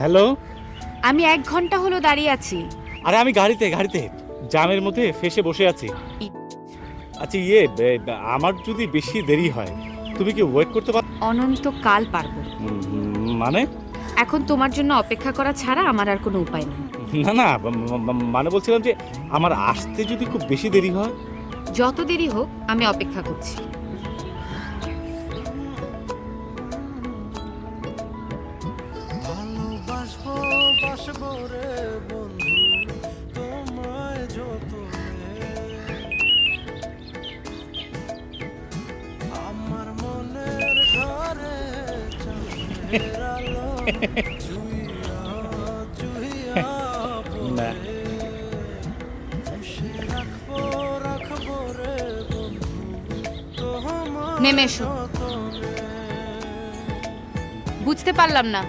Hello. আমি 1 ঘন্টা হলো দাঁড়িয়ে আছি। আরে আমি গাড়িতে জ্যামের মধ্যে ফেঁসে বসে আছি। আচ্ছা আমার যদি বেশি দেরি হয় তুমি কি ওয়েট করতে পার? অনন্তকাল পারবো। মানে? এখন তোমার জন্য অপেক্ষা করা ছাড়া আমার আর কোনো উপায় নেই। না না, মানে বলছিলাম যে আমার আসতে যদি খুব বেশি দেরি হয়। যত দেরি হোক আমি অপেক্ষা করছি। না। নেমে এসো। বুঝতে পারলাম না